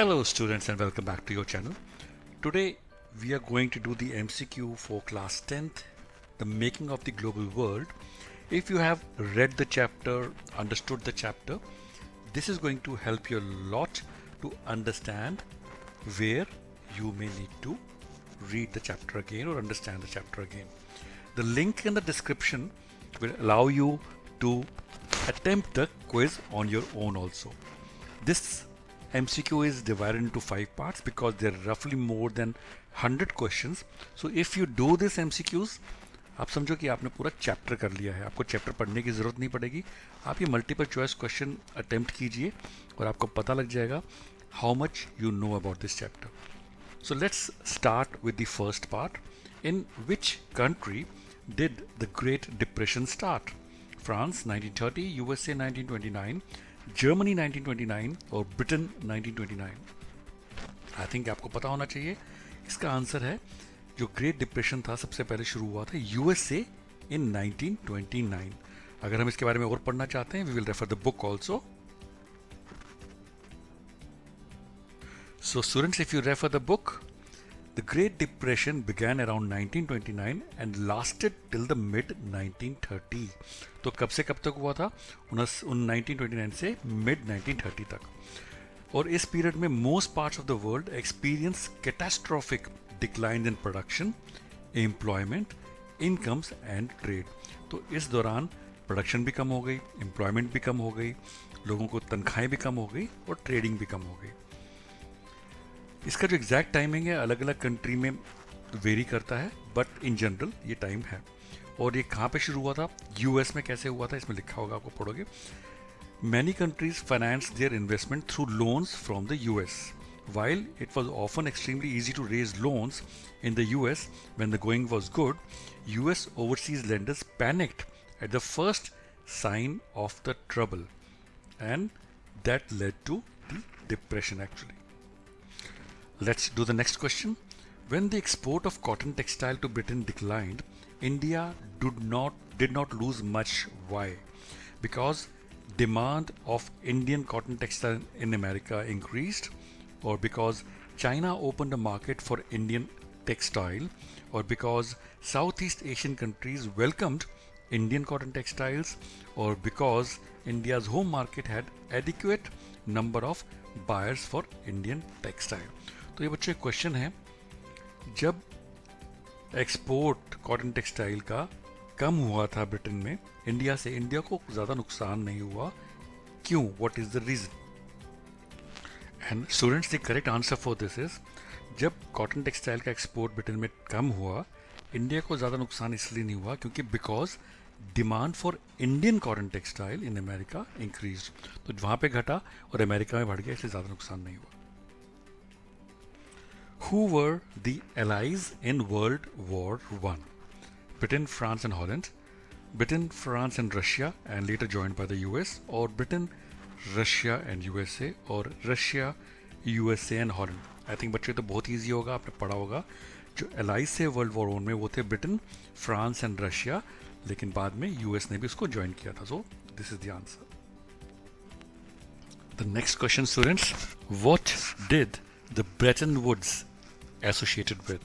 Hello students and welcome back to your channel. Today we are going to do the MCQ for class 10th, the making of the global world. If you have read the chapter, understood the chapter, this is going to help you a lot to understand where you may need to read the chapter again or understand the chapter again. The link in the description will allow you to attempt the quiz on your own also. This MCQ is divided into 5 parts because there are roughly more than 100 questions. So if you do this MCQs, आप समझो कि आपने पूरा chapter कर लिया है, आपको chapter पढ़ने की ज़रूरत नहीं पड़ेगी. आप ये मल्टीपल चॉइस क्वेश्चन अटेम्प्ट कीजिए और आपको पता लग जाएगा how much you know about this chapter. So let's start with the first part. In which country did the Great Depression start? France 1930, USA 1929, Germany 1929 और Britain 1929. I think आपको पता होना चाहिए. इसका आंसर है जो ग्रेट डिप्रेशन था सबसे पहले शुरू हुआ था यूएसए इन 1929. अगर हम इसके बारे में और पढ़ना चाहते हैं, we will refer the book also. So students, if you refer the book, the Great Depression began around 1929 and lasted till the mid 1930. तो कब से कब तक हुआ था? 1929 से mid 1930 तक. और इस पीरियड में most parts of the world experienced catastrophic decline in production, employment, incomes and trade. तो इस दौरान प्रोडक्शन भी कम हो गई, एम्प्लॉयमेंट भी कम हो गई, लोगों को तनख्वाहें भी कम हो गई और ट्रेडिंग भी कम हो गई. इसका जो एग्जैक्ट टाइमिंग है अलग अलग कंट्री में वेरी करता है, बट इन जनरल ये टाइम है. और ये कहाँ पे शुरू हुआ था, यूएस में कैसे हुआ था, इसमें लिखा होगा, आपको पढ़ोगे. Many countries finance their investment through loans from the US. While it was often extremely easy to raise loans in the US when the going was good, US overseas lenders panicked at the first sign of the trouble, and that led to the depression actually. Let's do the next question. When the export of cotton textile to Britain declined, India did not lose much. Why? Because demand of Indian cotton textile in America increased, or because China opened a market for Indian textile, or because Southeast Asian countries welcomed Indian cotton textiles, or because India's home market had adequate number of buyers for Indian textile. तो ये बच्चों एक question है, जब export cotton textile का कम हुआ था Britain में इंडिया से, इंडिया को ज़्यादा नुकसान नहीं हुआ. क्यों? What is the reason? And students, the correct answer for this is, जब कॉटन टेक्सटाइल का एक्सपोर्ट ब्रिटेन में कम हुआ, इंडिया को ज़्यादा नुकसान इसलिए नहीं हुआ क्योंकि because demand for Indian cotton textile in America increase. तो वहाँ पे घटा और अमेरिका में बढ़ गया, इसलिए ज़्यादा नुकसान नहीं हुआ. Who were the allies in World War I? Britain, France and Holland, Britain, France and Russia and later joined by the US, or Britain, Russia and USA, or Russia, USA and Holland. I think बच्चे तो बहुत easy होगा, आपने पढ़ा होगा. जो allies थे world war one में वो थे ब्रिटेन, फ्रांस एंड रशिया, लेकिन बाद में यूएस ने भी उसको ज्वाइन किया था. So this is the answer. The next question, students. What did the Bretton Woods associated with?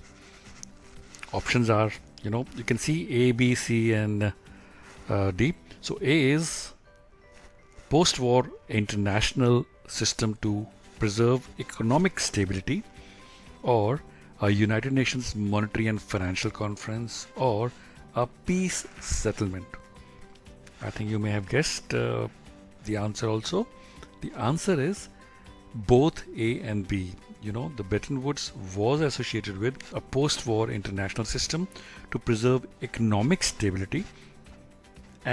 Options are, you can see A, B, C and D. So A is post-war international system to preserve economic stability, or a United Nations Monetary and Financial Conference, or a peace settlement. I think you may have guessed the answer also. The answer is both A and B. The Bretton Woods was associated with a post-war international system to preserve economic stability,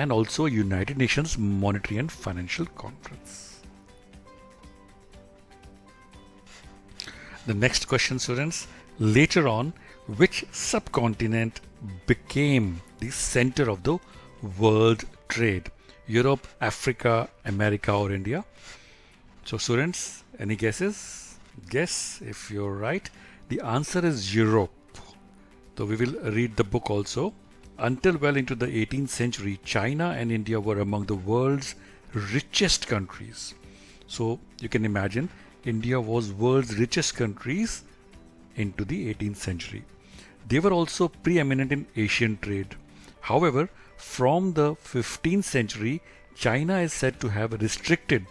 and also United Nations Monetary and Financial Conference. The next question, students. Later on, which subcontinent became the center of the world trade? Europe, Africa, America, or India? So students, any guesses? Guess if you're right. The answer is Europe. So we will read the book also. Until well into the 18th century, China and India were among the world's richest countries. So you can imagine India was world's richest countries into the 18th century. They were also preeminent in Asian trade. However, from the 15th century, China is said to have restricted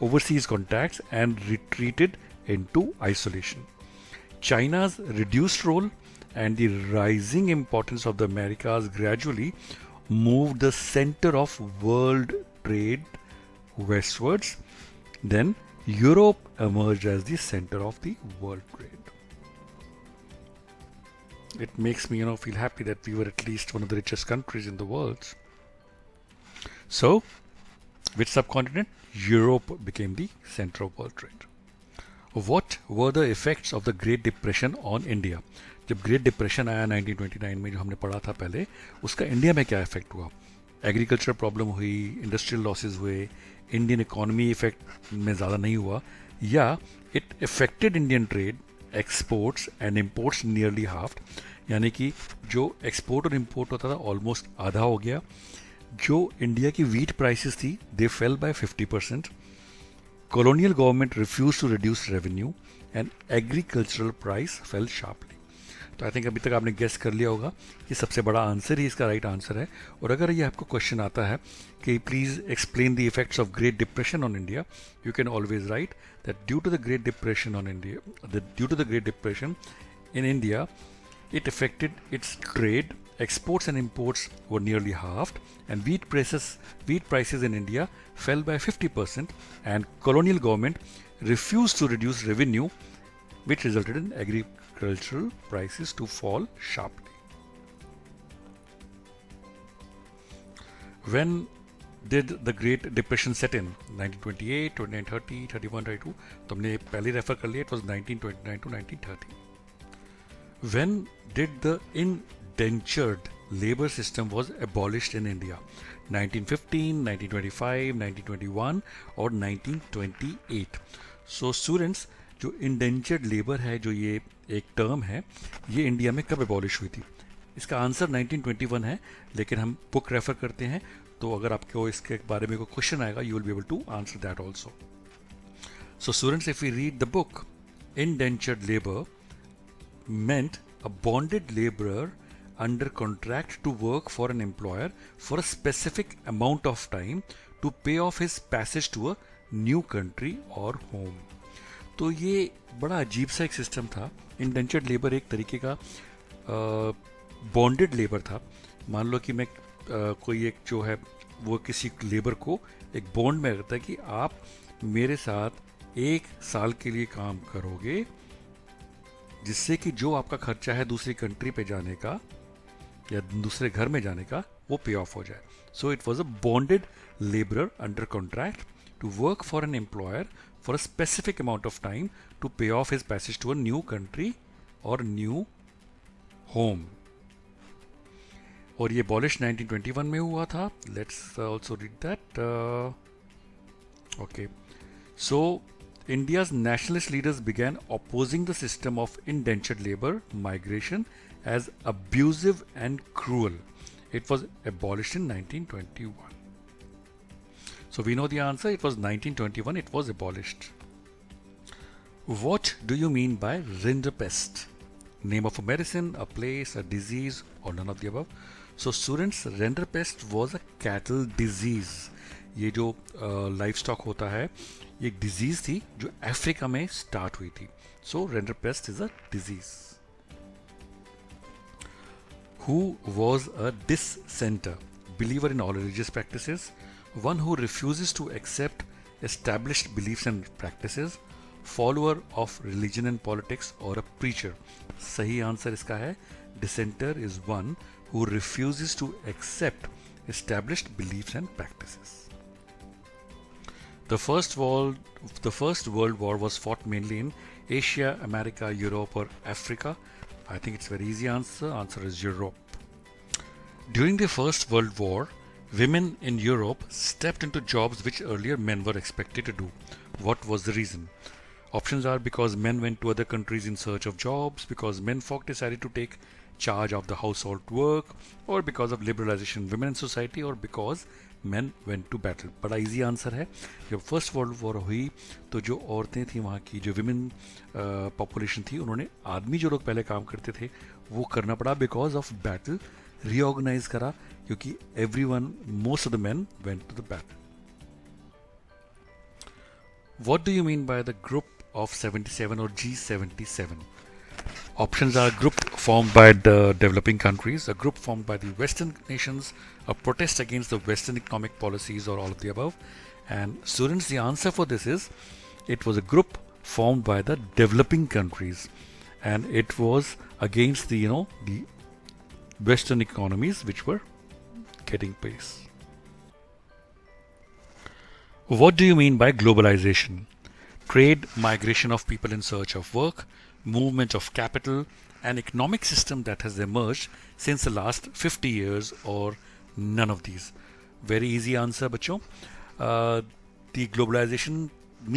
overseas contacts and retreated into isolation. China's reduced role and the rising importance of the Americas gradually moved the center of world trade westwards. Then Europe emerged as the center of the world trade. It makes me, feel happy that we were at least one of the richest countries in the world. So, which subcontinent? Europe became the center of world trade. What were the effects of the Great Depression on India? जब great depression आया 1929 में, जो हमने पढ़ा था पहले, उसका India में क्या इफेक्ट हुआ? एग्रीकल्चर प्रॉब्लम हुई, इंडस्ट्रियल लॉसेस हुए, इंडियन इकोनॉमी इफेक्ट में ज़्यादा नहीं हुआ, या it affected Indian trade, exports and imports nearly halved, यानी कि जो एक्सपोर्ट और इम्पोर्ट होता था ऑलमोस्ट आधा हो गया. जो इंडिया की वीट प्राइसेस थी दे fail bye 50%. colonial government refused to reduce revenue and agricultural price fell sharply. तो आई थिंक अभी तक आपने गेस कर लिया होगा कि सबसे बड़ा आंसर ही इसका राइट आंसर है. और अगर ये आपको क्वेश्चन आता है कि please explain the effects of great depression on India, you can always write that due to the great depression on India, due to the great depression in India, it affected its trade. Exports and imports were nearly halved, and wheat prices in India fell by 50%, and colonial government refused to reduce revenue, which resulted in agricultural prices to fall sharply. When did the Great Depression set in? 1928, 29, 30, 31, 32. तो हमने पहले refer कर लिया. It was 1929 to 1930. When did the indentured labor system was abolished in India? 1915, 1925, 1921 और 1928. So students, जो indentured labor है, जो ये एक टर्म है, ये इंडिया में कब abolish हुई थी? इसका आंसर 1921 है, लेकिन हम बुक रेफर करते हैं, तो अगर आपको इसके बारे में कोई क्वेश्चन आएगा, you will be able to answer that also. So students, if we read the book, indentured labor meant a bonded laborer under contract to work for an employer for a specific amount of time to pay off his passage to a new country or home. तो ये बड़ा अजीब सा एक system था. Indentured labour एक तरीके का बॉन्डेड लेबर था. मान लो कि मैं कोई एक जो है वो किसी लेबर को एक बॉन्ड में रखता है कि आप मेरे साथ 1 साल के लिए काम करोगे, जिससे कि जो आपका खर्चा है दूसरी कंट्री पे जाने का या दूसरे घर में जाने का, वो पे ऑफ हो जाए. So it was a bonded labourer under contract to work for an employer for a specific amount of time to pay off his passage to a new country और न्यू होम. और ये abolish 1921 में हुआ था. Let's also read that. Okay, so India's nationalist leaders began opposing the system of indentured labor migration as abusive and cruel. It was abolished in 1921. So we know the answer. It was 1921. It was abolished. What do you mean by Rinderpest? Name of a medicine, a place, a disease, or none of the above? So students, Rinderpest was a cattle disease. ये जो life stock होता है, ये एक disease थी जो Africa में start हुई थी. So rinderpest is a disease. Who was a dissenter, believer in all religious practices, one who refuses to accept established beliefs and practices, follower of religion and politics, और a preacher. सही answer इसका है dissenter is one who refuses to accept established beliefs and practices. The First World War was fought mainly in Asia, America, Europe, or Africa. I think it's a very easy answer. Answer is Europe. During the First World War, women in Europe stepped into jobs which earlier men were expected to do. What was the reason? Options are because men went to other countries in search of jobs, because men folk decided to take charge of the household work, or because of liberalization of women in society, or because men went to battle. बड़ा easy answer है. जब first world war हुई तो जो औरतें थी वहाँ की, जो विमेन पॉपुलेशन थी, उन्होंने आदमी जो लोग पहले काम करते थे वो करना पड़ा बिकॉज ऑफ बैटल. रीऑर्गेनाइज करा क्योंकि everyone, most of the men went to the battle. What do you mean by the group of 77 or G77? Options are: group formed by the developing countries, a group formed by the Western nations, a protest against the Western economic policies, or all of the above. And students, the answer for this is it was a group formed by the developing countries, and it was against the the Western economies which were getting pace. What do you mean by globalization? Trade, migration of people in search of work, movement of capital, an economic system that has emerged since the last 50 years, or none of these. Very easy answer, bachcho. The globalization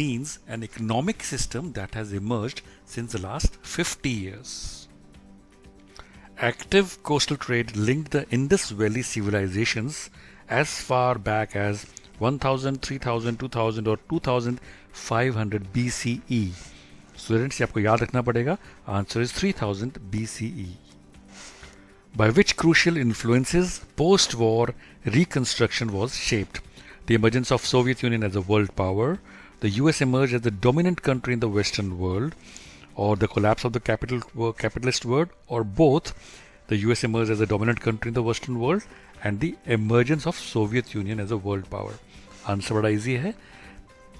means an economic system that has emerged since the last 50 years. Active coastal trade linked the Indus Valley civilizations as far back as 1000, 3000, 2000 और 2500 BCE. Students, आपको याद रखना पड़ेगा. Answer is 3000 BCE. By which crucial influences post-war reconstruction was shaped? The emergence of Soviet Union as a world power, the US emerged as the dominant country in the Western world, or the collapse of the capitalist world, or both. The US emerged as a dominant country in the Western world, and the emergence of Soviet Union as a world power. Answer बड़ा easy है.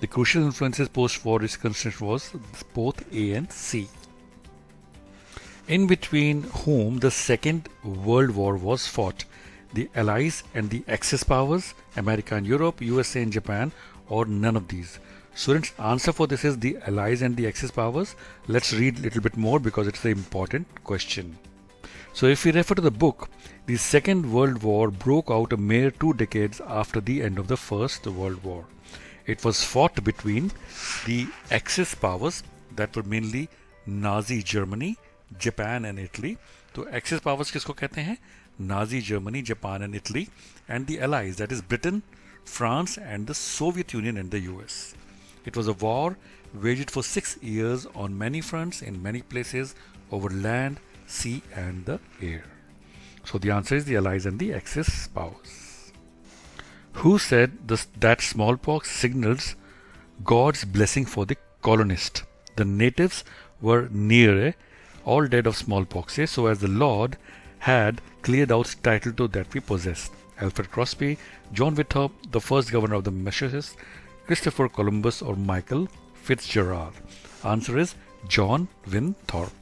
The crucial influences post-war reconstruction was both A and C. In between whom the Second World War was fought? The Allies and the Axis powers, America and Europe, USA and Japan, or none of these. Students, answer for this is the Allies and the Axis powers. Let's read a little bit more because it's an important question. So if we refer to the book, the Second World War broke out a mere 2 decades after the end of the First World War. It was fought between the Axis powers, that were mainly Nazi Germany, Japan and Italy. तो Axis powers किसको कहते हैं? Nazi Germany, Japan and Italy, and the Allies, that is Britain, France and the Soviet Union and the US. It was a war waged for 6 years on many fronts in many places over land, sea and the air. So the answer is the Allies and the Axis powers. Who said that smallpox signals God's blessing for the colonist? The natives were near all dead of smallpox, so as the Lord had cleared out title to that we possessed. Alfred Crosby, John Winthrop, the first governor of the Massachusetts, Christopher Columbus or Michael Fitzgerald. Answer is John Winthrop.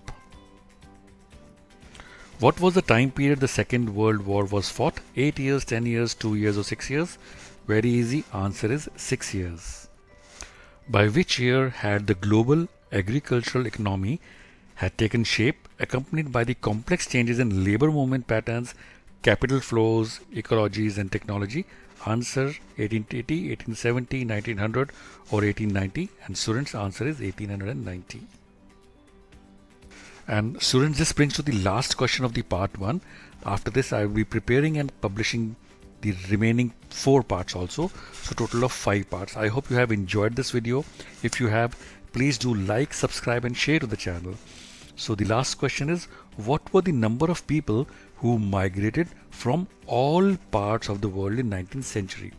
What was the time period the Second World War was fought? 8 years, 10 years, 2 years or 6 years? Very easy. Answer is 6 years. By which year had the global agricultural economy had taken shape, accompanied by the complex changes in labor movement patterns, capital flows, ecologies and technology? Answer 1880, 1870, 1900 or 1890, and students' answer is 1890. And students, this brings to the last question of the part 1. After this I will be preparing and publishing the remaining 4 parts also, so total of 5 parts. I hope you have enjoyed this video. If you have, please do like, subscribe and share to the channel. So the last question is, what were the number of people who migrated from all parts of the world in 19th century?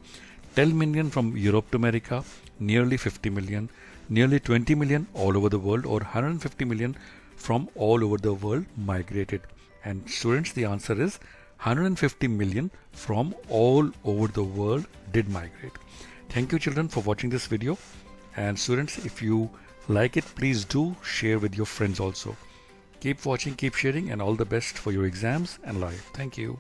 10 million from Europe to America, nearly 50 million, nearly 20 million all over the world, or 150 million from all over the world migrated. And students, the answer is 150 million from all over the world did migrate. Thank you children for watching this video, and students, if you like it, please do share with your friends also. Keep watching, keep sharing, and all the best for your exams and life. Thank you.